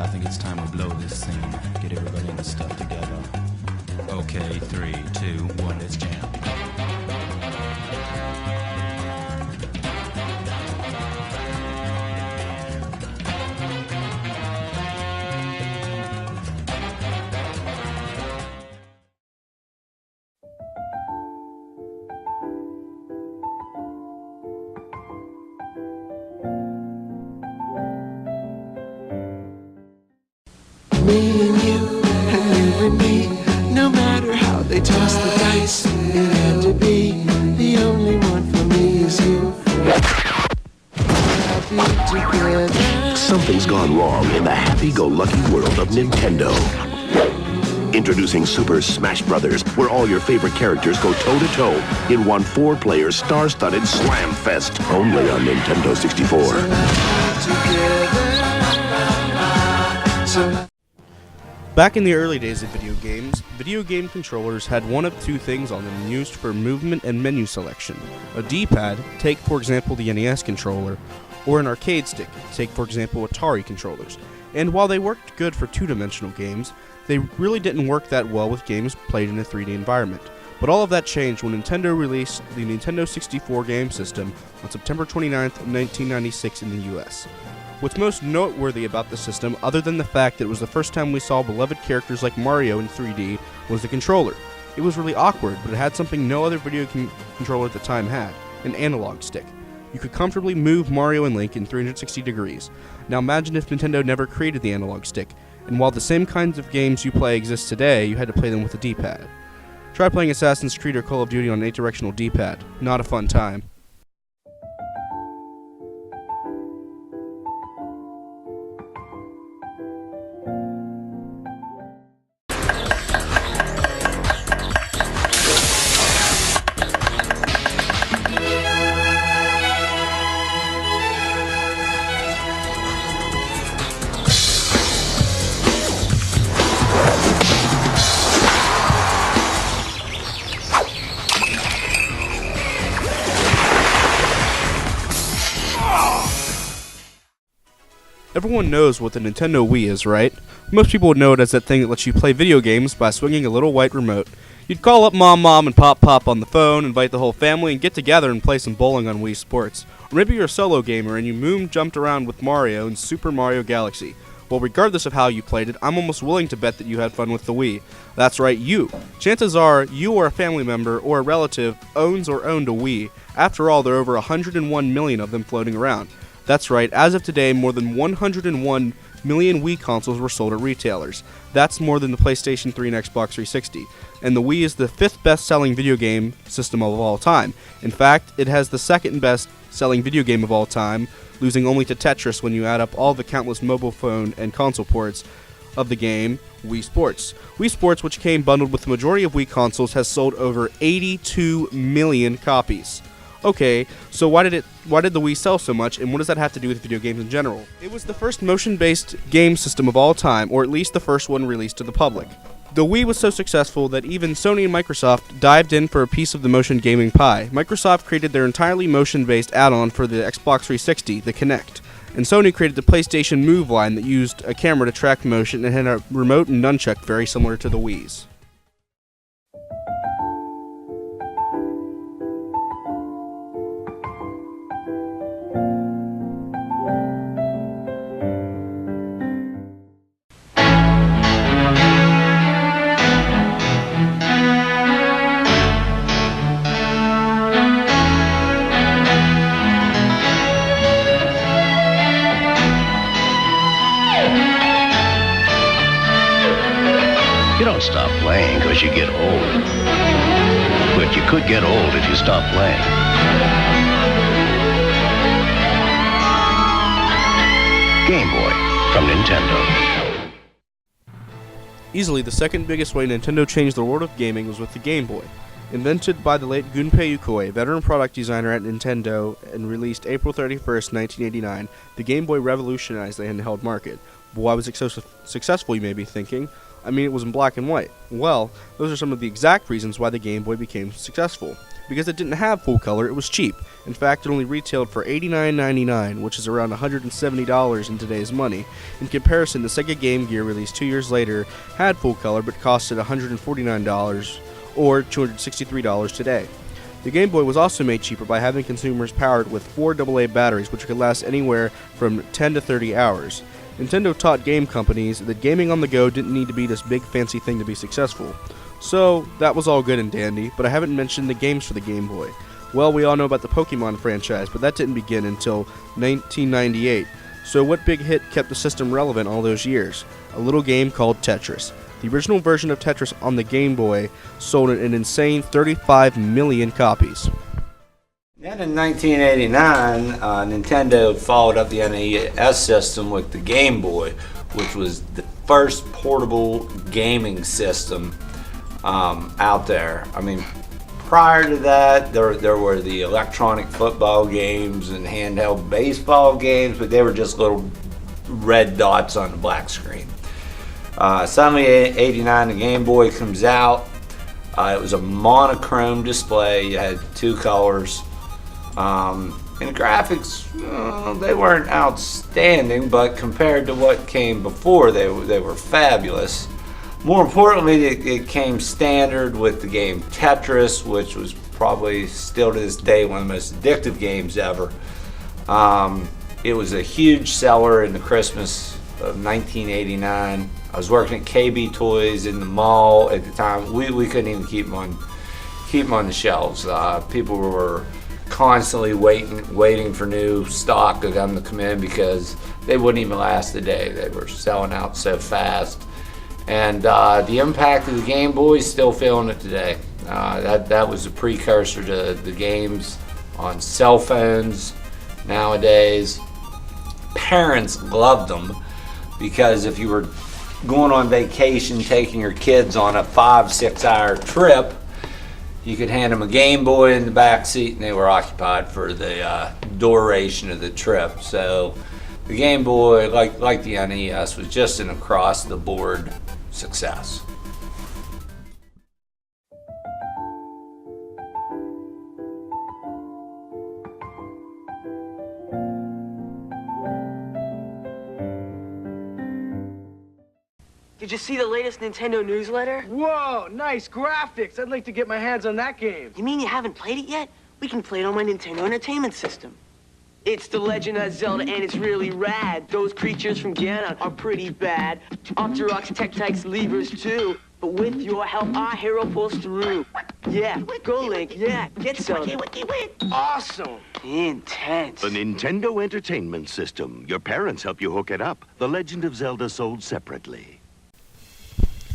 I think it's time we blow this scene. Get everybody in the stuff together. Okay, 3, 2, 1, let's jam. Me and you and me, no matter how they toss the dice, it had to be. The only one for me is you. Happy together. Something's gone wrong in the happy-go-lucky world of Nintendo. Introducing Super Smash Bros., where all your favorite characters go toe-to-toe in one 4-player star-studded slam fest, only on Nintendo 64. Back in the early days of video game controllers had one of two things on them used for movement and menu selection. A D-pad, take for example the NES controller, or an arcade stick, take for example Atari controllers. And while they worked good for two-dimensional games, they really didn't work that well with games played in a 3D environment. But all of that changed when Nintendo released the Nintendo 64 game system on September 29th, 1996 in the US. What's most noteworthy about the system, other than the fact that it was the first time we saw beloved characters like Mario in 3D, was the controller. It was really awkward, but it had something no other video controller at the time had, an analog stick. You could comfortably move Mario and Link in 360 degrees. Now imagine if Nintendo never created the analog stick, and while the same kinds of games you play exist today, you had to play them with a D-pad. Try playing Assassin's Creed or Call of Duty on an 8-directional D-pad. Not a fun time. Everyone knows what the Nintendo Wii is, right? Most people would know it as that thing that lets you play video games by swinging a little white remote. You'd call up Mom and Pop on the phone, invite the whole family, and get together and play some bowling on Wii Sports. Or maybe you're a solo gamer and you jumped around with Mario in Super Mario Galaxy. Well, regardless of how you played it, I'm almost willing to bet that you had fun with the Wii. That's right, you. Chances are you or a family member or a relative owns or owned a Wii. After all, there are over 101 million of them floating around. That's right, as of today, more than 101 million Wii consoles were sold at retailers. That's more than the PlayStation 3 and Xbox 360. And the Wii is the 5th best-selling video game system of all time. In fact, it has the 2nd best-selling video game of all time, losing only to Tetris when you add up all the countless mobile phone and console ports of the game, Wii Sports. Wii Sports, which came bundled with the majority of Wii consoles, has sold over 82 million copies. Okay, so why did the Wii sell so much, and what does that have to do with video games in general? It was the first motion-based game system of all time, or at least the first one released to the public. The Wii was so successful that even Sony and Microsoft dived in for a piece of the motion gaming pie. Microsoft created their entirely motion-based add-on for the Xbox 360, the Kinect, and Sony created the PlayStation Move line that used a camera to track motion and had a remote and nunchuck very similar to the Wii's. You don't stop playing because you get old. But you could get old if you stop playing. Game Boy from Nintendo. Easily the second biggest way Nintendo changed the world of gaming was with the Game Boy. Invented by the late Gunpei Yokoi, veteran product designer at Nintendo, and released April 31st, 1989, the Game Boy revolutionized the handheld market. But why was it so successful, you may be thinking? I mean, it was in black and white. Well, those are some of the exact reasons why the Game Boy became successful. Because it didn't have full color, it was cheap. In fact, it only retailed for $89.99, which is around $170 in today's money. In comparison, the Sega Game Gear, released 2 years later, had full color but costed $149 or $263 today. The Game Boy was also made cheaper by having consumers powered with 4 AA batteries, which could last anywhere from 10 to 30 hours. Nintendo taught game companies that gaming on the go didn't need to be this big fancy thing to be successful. So, that was all good and dandy, but I haven't mentioned the games for the Game Boy. Well, we all know about the Pokemon franchise, but that didn't begin until 1998. So what big hit kept the system relevant all those years? A little game called Tetris. The original version of Tetris on the Game Boy sold an insane 35 million copies. Then in 1989, Nintendo followed up the NES system with the Game Boy, which was the first portable gaming system out there. I mean, prior to that, there were the electronic football games and handheld baseball games, but they were just little red dots on the black screen. Suddenly, in '89, the Game Boy comes out. It was a monochrome display. You had 2 colors. And the graphics, they weren't outstanding, but compared to what came before, they were fabulous. More importantly, it came standard with the game Tetris, which was probably still to this day one of the most addictive games ever. It was a huge seller in the Christmas of 1989. I was working at KB Toys in the mall at the time. We couldn't even keep them on the shelves. People were constantly waiting for new stock to come in because they wouldn't even last a day. They were selling out so fast. And the impact of the Game Boy is still feeling it today. That was a precursor to the games on cell phones nowadays. Parents loved them because if you were going on vacation, taking your kids on a 5-6 hour trip, you could hand them a Game Boy in the back seat and they were occupied for the duration of the trip. So the Game Boy, like the NES, was just an across-the-board success. Did you see the latest Nintendo newsletter? Whoa, nice graphics. I'd like to get my hands on that game. You mean you haven't played it yet? We can play it on my Nintendo Entertainment System. It's The Legend of Zelda, and it's really rad. Those creatures from Ganon are pretty bad. Octoroks, Tektites, Levers, too. But with your help, our hero pulls through. Yeah, go Link, yeah, get Zelda. Awesome. Intense. The Nintendo Entertainment System. Your parents help you hook it up. The Legend of Zelda sold separately.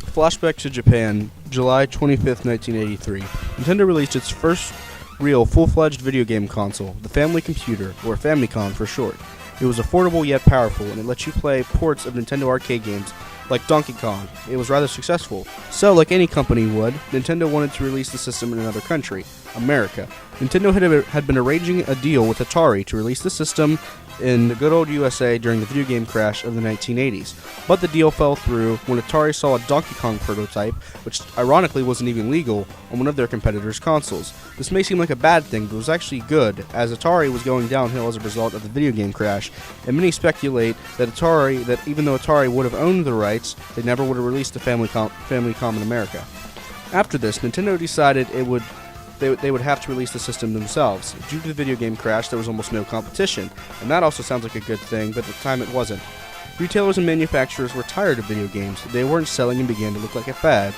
Flashback to Japan, July 25th, 1983. Nintendo released its first real full-fledged video game console, the Family Computer, or Famicom for short. It was affordable yet powerful, and it let you play ports of Nintendo arcade games like Donkey Kong. It was rather successful. So, like any company would, Nintendo wanted to release the system in another country, America. Nintendo had been arranging a deal with Atari to release the system in the good old USA during the video game crash of the 1980s. But the deal fell through when Atari saw a Donkey Kong prototype, which ironically wasn't even legal, on one of their competitors' consoles. This may seem like a bad thing, but it was actually good, as Atari was going downhill as a result of the video game crash, and many speculate that even though Atari would have owned the rights, they never would have released the Famicom in America. After this, Nintendo decided they would have to release the system themselves. Due to the video game crash, there was almost no competition, and that also sounds like a good thing, but at the time it wasn't. Retailers and manufacturers were tired of video games. They weren't selling and began to look like a fad,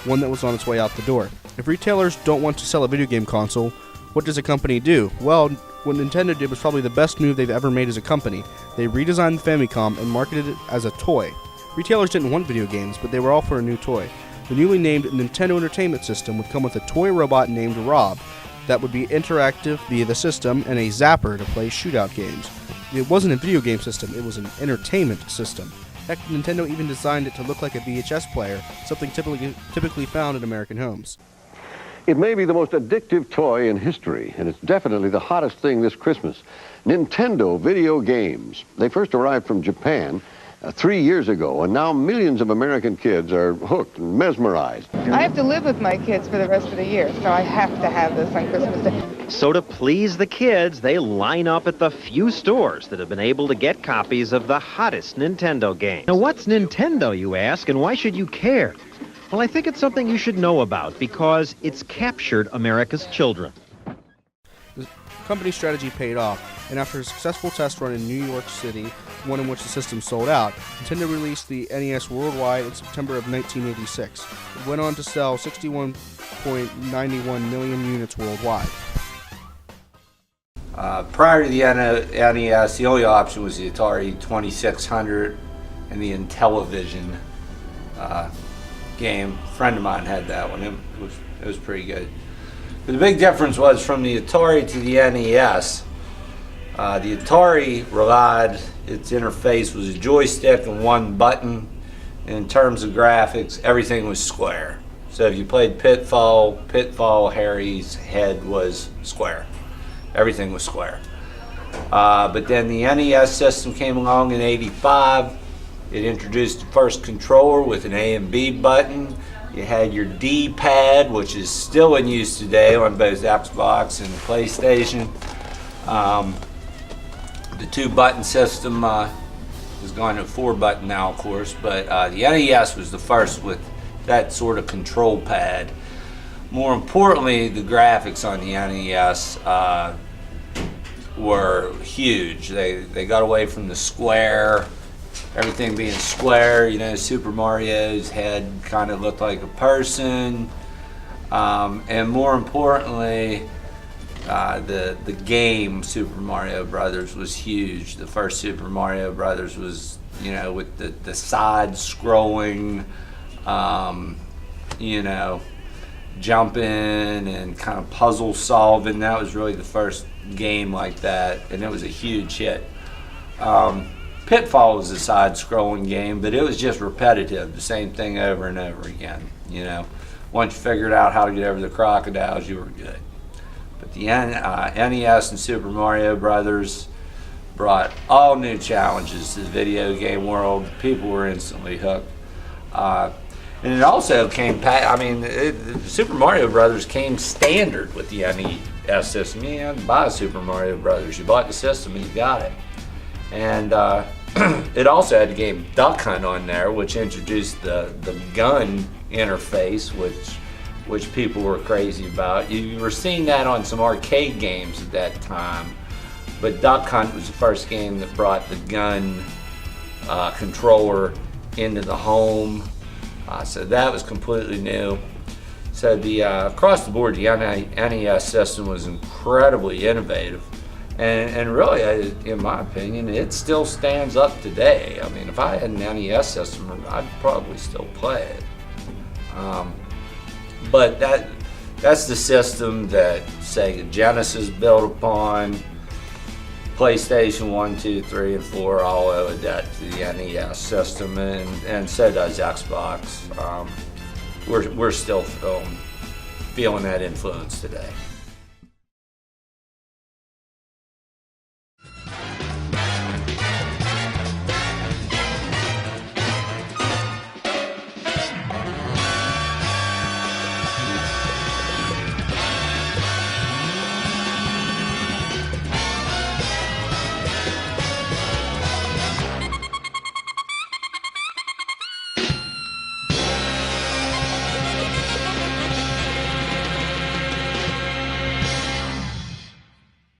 one that was on its way out the door. If retailers don't want to sell a video game console, what does a company do? Well, what Nintendo did was probably the best move they've ever made as a company. They redesigned the Famicom and marketed it as a toy. Retailers didn't want video games, but they were all for a new toy. The newly named Nintendo Entertainment System would come with a toy robot named Rob that would be interactive via the system and a zapper to play shootout games. It wasn't a video game system, it was an entertainment system. Heck, Nintendo even designed it to look like a VHS player, something typically found in American homes. It may be the most addictive toy in history, and it's definitely the hottest thing this Christmas. Nintendo video games. They first arrived from Japan, 3 years ago, and now millions of American kids are hooked and mesmerized. I have to live with my kids for the rest of the year, so I have to have this on Christmas Day. So to please the kids, they line up at the few stores that have been able to get copies of the hottest Nintendo games. Now, what's Nintendo, you ask, and why should you care? Well, I think it's something you should know about because it's captured America's children. The company's strategy paid off, and after a successful test run in New York City, one in which the system sold out, Nintendo released the NES worldwide in September of 1986. It went on to sell 61.91 million units worldwide. Prior to the NES, the only option was the Atari 2600 and the Intellivision game. A friend of mine had that one. It was pretty good. But the big difference was from the Atari to the NES. The Atari relied, its interface was a joystick and one button. And in terms of graphics, everything was square. So if you played Pitfall, Harry's head was square. Everything was square. But then the NES system came along in '85. It introduced the first controller with an A and B button. You had your D-pad, which is still in use today on both Xbox and PlayStation. The 2-button system is going to 4-button now, of course, but the NES was the first with that sort of control pad. More importantly, the graphics on the NES were huge. They got away from the square, everything being square. You know, Super Mario's head kind of looked like a person, and more importantly, the game Super Mario Brothers was huge. The first Super Mario Brothers was, you know, with the side-scrolling, you know, jumping and kind of puzzle solving. That was really the first game like that, and it was a huge hit. Pitfall was a side-scrolling game, but it was just repetitive, the same thing over and over again. You know, once you figured out how to get over the crocodiles, you were good. But the NES and Super Mario Brothers brought all new challenges to the video game world. People were instantly hooked. And it also came, Super Mario Brothers came standard with the NES system. You had to buy Super Mario Brothers. You bought the system and you got it. And it also had the game Duck Hunt on there, which introduced the gun interface, which people were crazy about. You were seeing that on some arcade games at that time, but Duck Hunt was the first game that brought the gun controller into the home. So that was completely new. So the across the board, the NES system was incredibly innovative. And really, in my opinion, it still stands up today. I mean, if I had an NES system, I'd probably still play it. But that's the system that Sega Genesis built upon. PlayStation 1, 2, 3, and 4 all owe a debt to the NES system, and so does Xbox. We're still feeling that influence today.